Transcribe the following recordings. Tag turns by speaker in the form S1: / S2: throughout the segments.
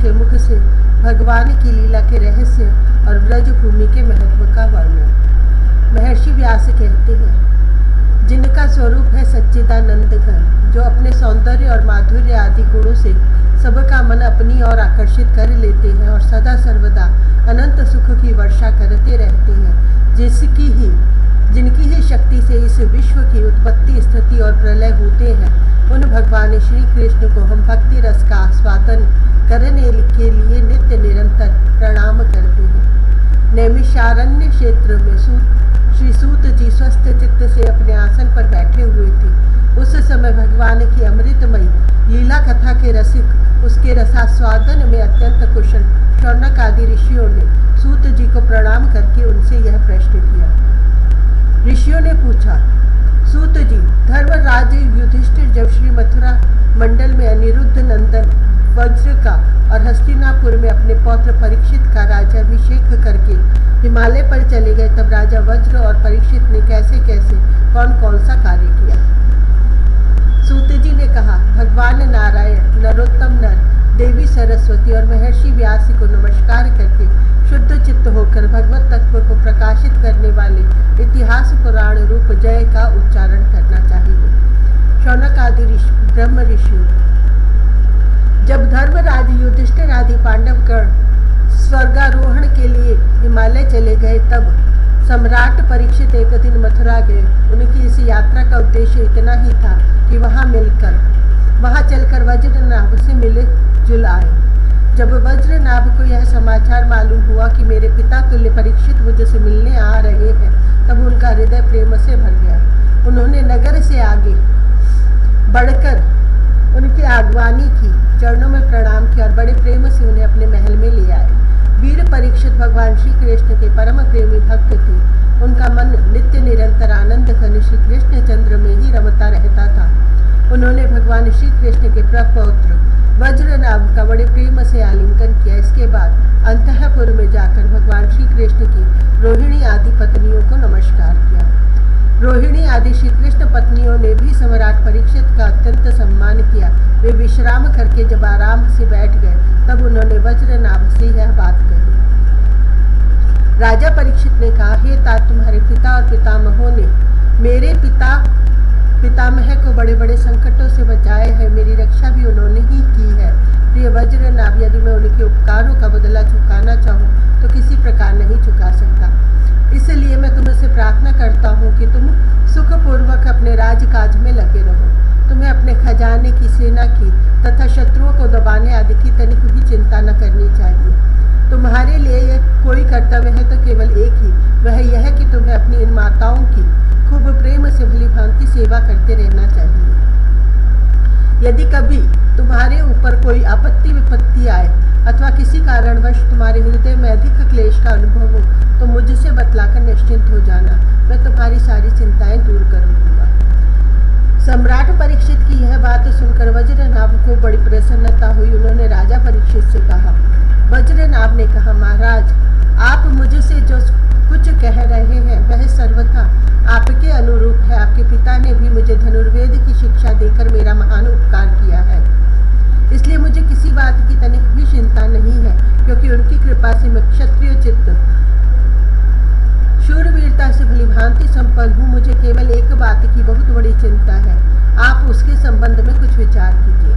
S1: के मुख से भगवान की लीला के रहस्य और ब्रज भूमि के महत्व का वर्णन। महर्षि व्यास कहते हैं, जिनका स्वरूप है सच्चिदानंद घन, जो अपने सौंदर्य और माधुर्य आदि गुणों से सबका मन अपनी ओर आकर्षित कर लेते हैं और सदा सर्वदा अनंत सुख की वर्षा करते रहते हैं, जिनकी ही शक्ति से इस विश्व की उत्पत्ति, स्थिति और प्रलय होते हैं, उन भगवान श्री कृष्ण को हम भक्ति रस का आस्वादन करने के लिए नित्य निरंतर प्रणाम करते हैं। नैमिषारण्य क्षेत्र में श्री सूत जी स्वस्थ चित्त से अपने आसन पर बैठे हुए थे। उस समय भगवान की अमृतमयी लीला कथा के रसिक उसके रसास्वादन में अत्यंत कुशल शौनक आदि ऋषियों ने सूत जी को प्रणाम करके उनसे यह प्रश्न किया। ऋषियों ने पूछा, सूत जी, धर्मराज युधिष्ठिर जब श्री मथुरा मंडल में अनिरुद्ध नंदन वज्र का और हस्तिनापुर में अपने पौत्र परीक्षित का राज्याभिषेक करके हिमालय पर चले गए, तब राजा वज्र और परीक्षित ने कैसे कैसे कौन कौन सा कार्य किया? सूत जी ने कहा, भगवान नारायण, नरोत्तम नर, देवी सरस्वती और महर्षि व्यास को नमस्कार करके शुद्ध चित्त होकर भगवत तत्व को प्रकाशित करने वाले इतिहास पुराण रूप जय का उच्चारण करना चाहिए। शौनक आदि ब्रह्म ऋषियों, जब धर्मराज युधिष्ठिर आदि पांडवगण स्वर्गारोहण के लिए हिमालय चले गए, तब सम्राट परीक्षित एक दिन मथुरा गए। उनकी इस यात्रा का उद्देश्य इतना ही था कि वहां चलकर वज्रनाभ से मिले जुल आए। जब वज्रनाभ को यह समाचार मालूम हुआ कि मेरे पिता तुल्य परीक्षित मुझसे मिलने आ रहे हैं, तब उनका हृदय प्रेम से भर गया। उन्होंने नगर से आगे बढ़कर उनकी आगवानी की, चरणों में प्रणाम किया और बड़े प्रेम से उन्हें अपने महल में ले आए। वीर परीक्षित भगवान श्री कृष्ण के परम प्रेमी भक्त थे। उनका मन नित्य निरंतर आनंद घन श्री कृष्ण चंद्र में ही रमता रहता था। उन्होंने भगवान श्री कृष्ण के प्रपौत्र वज्रनाभ का बड़े प्रेम से आलिंगन किया। इसके बाद अंतःपुर में जाकर भगवान श्री कृष्ण की रोहिणी आदि पत्नियों को नमस्कार किया। रोहिणी आदि श्री कृष्ण पत्नियों ने भी सम्राट परीक्षित का अत्यंत सम्मान किया। वे विश्राम करके जब आराम से बैठ गए, तब उन्होंने वज्रनाभ से यह बात कही। राजा परीक्षित ने कहा, हे तात, तुम्हारे पिता और पितामहों ने मेरे पितामह को बड़े बड़े संकटों से बचाए है, मेरी रक्षा भी उन्होंने ही की है। प्रिय वज्रनाभ, यदि मैं उनके उपकारों का बदला चुकाना चाहूँ तो किसी प्रकार नहीं चुका सकता। इसलिए मैं तुमसे प्रार्थना करता हूँ कि तुम सुखपूर्वक अपने राजकाज में लगे रहो। तुम्हें अपने खजाने की, सेना की तथा शत्रुओं को दबाने आदि की तनिक भी चिंता न करनी चाहिए। तुम्हारे लिए कोई कर्तव्य है तो केवल एक ही, वह यह है कि तुम्हें अपनी इन माताओं की खूब प्रेम से भली भांति सेवा करते रहना चाहिए। यदि कभी तुम्हारे ऊपर कोई आपत्ति विपत्ति आए अथवा किसी कारणवश तुम्हारे हृदय में अधिक क्लेश का अनुभव हो, तो मुझसे बतलाकर निश्चिंत हो जाना, मैं तुम्हारी सारी चिंताएं दूर कर दूंगा। सम्राट परीक्षित की यह बात सुनकर वज्रनाभ को बड़ी प्रसन्नता हुई। उन्होंने राजा परीक्षित से कहा। वज्रनाभ ने कहा, महाराज, आप मुझसे जो कुछ कह रहे हैं वह सर्वथा आपके अनुरूप है। आपके पिता ने भी मुझे धनुर्वेद की शिक्षा देकर मेरा महान उपकार किया है, इसलिए मुझे किसी बात की तनिक भी चिंता नहीं है, क्योंकि उनकी कृपा से मैं क्षत्रिय चित्त, शूरवीरता से भली भांति संपन्न हूँ। मुझे केवल एक बात की बहुत बड़ी चिंता है, आप उसके संबंध में कुछ विचार कीजिए।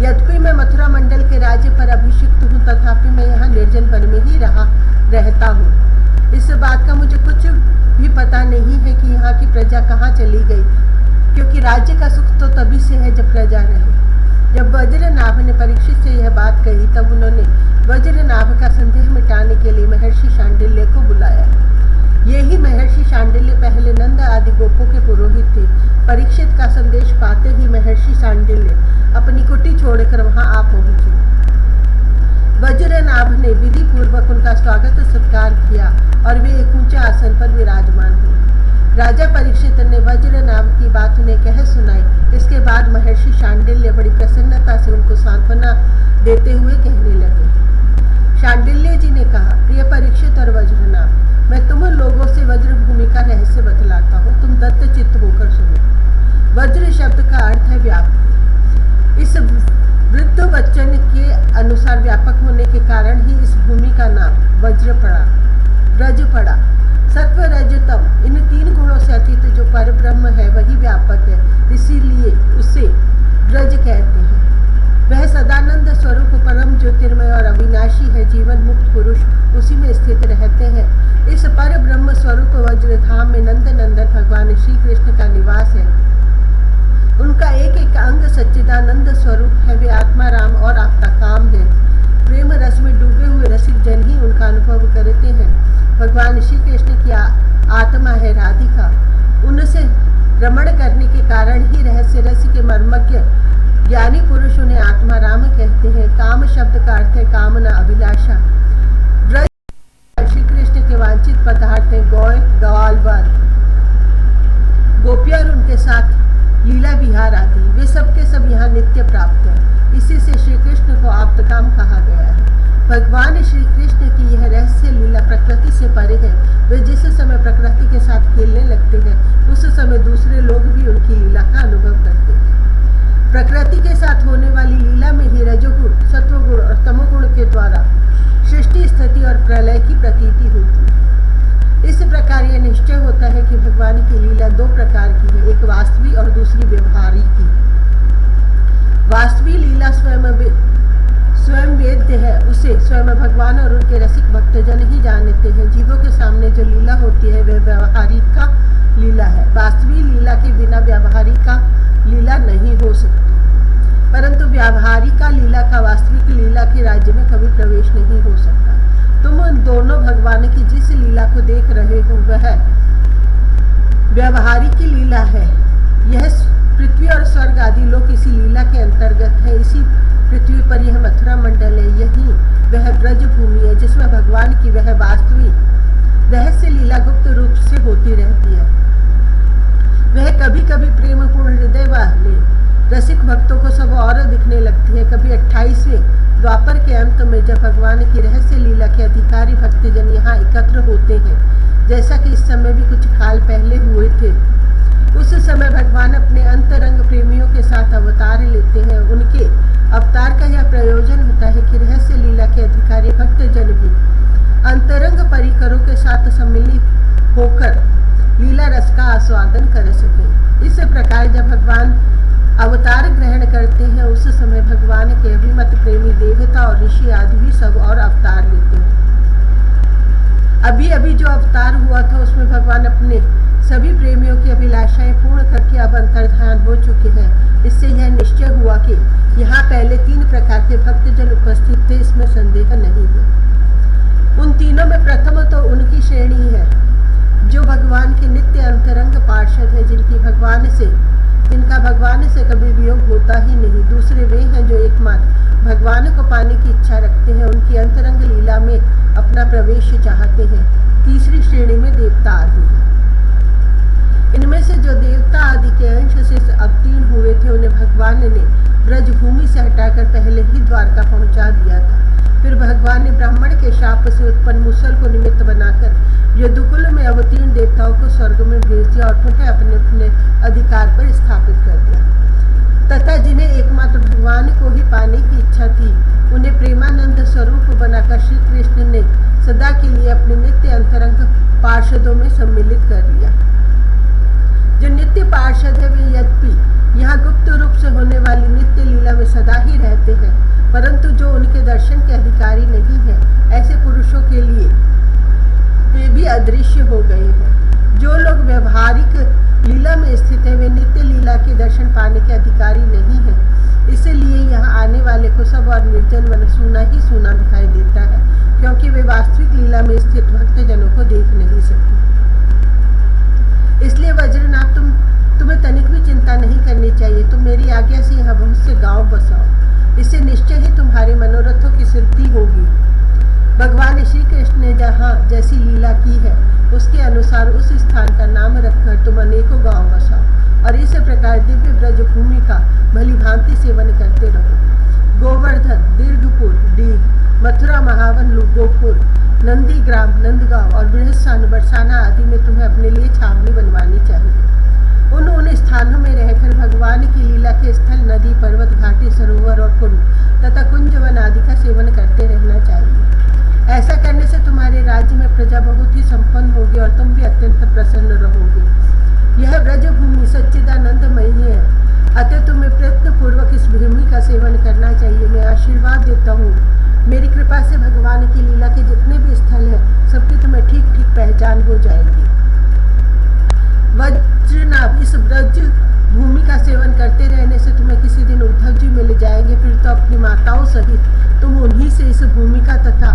S1: यद्यपि मैं मथुरा मंडल के राज्य पर अभिषिक्त हूँ, तथापि मैं यहाँ निर्जन वन में ही रहता हूँ। इस बात का मुझे कुछ भी पता नहीं है कि यहाँ की प्रजा कहाँ चली गई, क्योंकि राज्य का सुख तो तभी से है जब प्रजा रहे। जब वज्रनाभ ने परीक्षित से यह बात कही, तब उन्होंने वज्रनाभ का संदेह मिटाने के लिए महर्षि शांडिल्य को बुलाया। यही महर्षि शांडिल्य पहले नंद आदि गोपों के पुरोहित थे। परीक्षित का संदेश पाते ही महर्षि शांडिल्य अपनी कुटी छोड़कर वहां आ पहुंचे। वज्रनाभ ने विधि पूर्वक उनका स्वागत सत्कार किया और वे एक ऊंचे आसन पर विराजमान हुए। राजा परीक्षित ने वज्रनाभ की बात उन्हें कह सुनाई। इसके बाद महर्षि शांडिल्य बड़ी प्रसन्नता से उनको सांत्वना देते हुए कहने लगे। शांडिल्य जी ने कहा, प्रिय परीक्षित और वज्रनाभ, मैं तुम लोगों से वज्र भूमि का रहस्य बतलाता हूँ, तुम दत्तचित्त होकर सुनो। वज्र शब्द का अर्थ है व्याप्ति। इस वृद्ध वचन के अनुसार व्यापक होने के कारण ही इस भूमि का नाम ब्रज पड़ा। सत्व रजतम इन तीन गुणों से अतीत जो परब्रह्म है वही व्यापक है, इसीलिए उसे ब्रज कहते हैं। वह सदानंद स्वरूप परम ज्योतिर्मय और अविनाशी है। जीवन मुक्त पुरुष उसी में स्थित रहते हैं। इस पर ब्रह्म स्वरूप वज्रधाम में नंद नंदन भगवान श्री कृष्ण का निवास है। उनका एक एक अंग सच्चिदानंद स्वरूप है। वे आत्मा राम और आपका काम है। प्रेम रस में डूबे हुए रसिक जन ही उनका अनुभव करते हैं। भगवान श्री कृष्ण की आत्मा है राधिका। उनसे रमण करने के कारण ही रहस्य रस के मर्मज्ञ ज्ञानी पुरुष उन्हें आत्मा राम कहते हैं। काम शब्द का अर्थ है कामना, अभिलाषा। ब्रज श्री कृष्ण के वांछित पदार्थ हैं गौय, ग्वाल, गोपियां और उनके साथ लीला विहार आदि। वे सबके सब यहाँ नित्य प्राप्त है। इसी से श्री कृष्ण को आप्तकाम कहा गया है। भगवान श्री कृष्ण की यह रहस्य लीला प्रकृति से परे है। वे जिस समय प्रकृति के साथ खेलने लगते हैं उस समय दूसरे लोग भी उनकी लीला का अनुभव करते हैं। प्रकृति के साथ होने वाली लीला में ही रजोगुण, सत्वगुण और तमोगुण के द्वारा सृष्टि, स्थिति और प्रलय की प्रतीति होती है। इस प्रकार यह निश्चय होता है कि भगवान की लीला दो प्रकार की है, एक वास्तविक और दूसरी व्यवहारिक की। वास्तविक लीला स्वयं वेद्य है, उसे स्वयं भगवान और उनके रसिक भक्तजन ही जानते हैं। जीवों के सामने जो लीला होती है वह व्यवहारिक का लीला है। वास्तविक लीला के बिना व्यवहारिक का लीला नहीं हो सकती, परंतु व्यावहारिका लीला का वास्तविक लीला के राज्य में कभी प्रवेश नहीं हो सकता। तुम उन दोनों भगवान की जिस लीला को देख रहे हो वह व्यवहारिक की लीला है। यह पृथ्वी और स्वर्ग आदि लोक इसी लीला के अंतर्गत है। इसी पृथ्वी पर यह मथुरा मंडल है। यही वह ब्रज भूमि है जिसमें भगवान की वह वास्तविक रहस्य लीला गुप्त रूप से होती रहती है। वह कभी कभी प्रेम पूर्ण हृदय वाले रसिक भक्तों को सब और दिखने लगती है। कभी 28वें द्वापर के अंत में जब भगवान की रहस्य लीला के अधिकारी भक्तजन यहाँ एकत्र होते हैं, जैसा कि इस समय भी कुछ काल पहले हुए थे, उस समय भगवान अपने अंतरंग प्रेमियों के साथ अवतार लेते हैं। उनके अवतार का यह प्रयोजन होता है कि रहस्य लीला के अधिकारी भक्तजन भी अंतरंग परिकरों के साथ सम्मिलित होकर लीला रस का आस्वादन कर सके। इस प्रकार जब भगवान अवतार ग्रहण करते हैं उस समय भगवान के अभिमत प्रेमी देवता और ऋषि आदि भी सब और अवतार लेते हैं। अभी अभी जो अवतार हुआ था उसमें भगवान अपने सभी प्रेमियों की अभिलाषाएं पूर्ण करके अब अंतर्धान हो चुके हैं। इससे यह निश्चय हुआ कि यहाँ पहले 3 प्रकार के भक्तजन उपस्थित थे, इसमें संदेह नहीं है। उन तीनों में प्रथम तो उनकी श्रेणी है जो भगवान के नित्य अंतरंग पार्षद है, जिनका भगवान से कभी वियोग होता ही नहीं। दूसरे वे हैं जो एकमात्र भगवान को पाने की इच्छा रखते हैं, उनकी अंतरंग लीला में अपना प्रवेश चाहते हैं। तीसरी श्रेणी में देवता आदि है। इनमें से जो देवता आदि के अंश से अवतीर्ण हुए थे उन्हें भगवान ने ब्रजभूमि से हटाकर पहले ही द्वारका पहुंचा दिया था। फिर भगवान ने ब्राह्मण के शाप से उत्पन्न मूसल को निमित्त बनाकर यदुकुल में अवतीर्ण देवताओं को स्वर्ग में भेज दिया और पुनः अपने अपने अधिकार पर स्थापित कर दिया। तथा जिन्हें एकमात्र भगवान को ही पाने की इच्छा थी उन्हें प्रेमानंद स्वरूप बनाकर श्री कृष्ण ने सदा के लिए अपने नित्य अंतरंग पार्षदों में सम्मिलित कर लिया। जो नित्य पार्षद है वे यद्यपि यहाँ गुप्त रूप से होने वाली नित्य लीला में सदा ही रहते हैं, परंतु जो उनके दर्शन के अधिकारी नहीं है ऐसे पुरुषों के लिए वे भी अदृश्य हो गए हैं। जो लोग व्यवहारिक लीला में स्थित है वे नित्य लीला के दर्शन पाने के अधिकारी नहीं है। इसलिए यहाँ आने वाले को सब और निर्जन वन सूना ही सूना दिखाई देता है, क्योंकि वे वास्तविक लीला में स्थित भक्तजनों को देख नहीं सकते। इसलिए वज्रनाथ तुम्हें तनिक भी चिंता नहीं करनी चाहिए। तुम मेरी आज्ञा से यहाँ बहुत से गांव बसाओ, इससे निश्चय ही तुम्हारे मनोरथों की सिद्धि होगी। भगवान श्री कृष्ण ने जहाँ जैसी लीला की है उसके अनुसार उस स्थान का नाम रखकर तुम अनेकों गांव बसाओ और इस प्रकार दिव्य ब्रज भूमि का भली भांति सेवन करते रहो। गोवर्धन, दीर्घपुर, डीग, मथुरा, महावन, गोकुल, नंदीग्राम, नंदगांव और बृहस्पति, बरसाना आदि में तुम्हें अपने लिए छावनी बनवानी चाहिए। उन स्थानों में रहकर भगवान की लीला के स्थल, नदी, पर्वत, घाटी, सरोवर और कुंड तथा कुंज वन आदि का सेवन करते रहना चाहिए। ऐसा करने से तुम्हारे राज्य में प्रजा बहुत ही संपन्न होगी और तुम भी अत्यंत प्रसन्न रहोगे। यह ब्रज भूमि सच्चिदानंदमयी है, अतः तुम्हें प्रयत्न पूर्वक इस भूमि का सेवन करना चाहिए। मैं आशीर्वाद देता हूँ, मेरी कृपा से भगवान की लीला के जितने भी स्थल हैं सबकी तुम्हें ठीक ठीक पहचान हो जाएगी। वज्रनाभ, इस ब्रज भूमि का सेवन करते रहने से तुम्हें किसी दिन उद्धव जी मिल जाएंगे, फिर तो अपनी माताओं सहित तुम उन्हीं से इस भूमि का तथा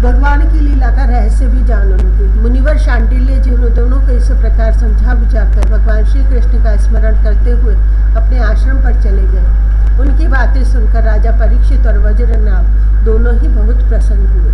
S1: भगवान की लीला का रहस्य भी जानोगे। मुनिवर शांडिल्य जी उन दोनों को इस प्रकार समझा बुझाकर भगवान श्री कृष्ण का स्मरण करते हुए अपने आश्रम पर चले गए। उनकी बातें सुनकर राजा परीक्षित और वज्रनाभ दोनों ही बहुत प्रसन्न हुए।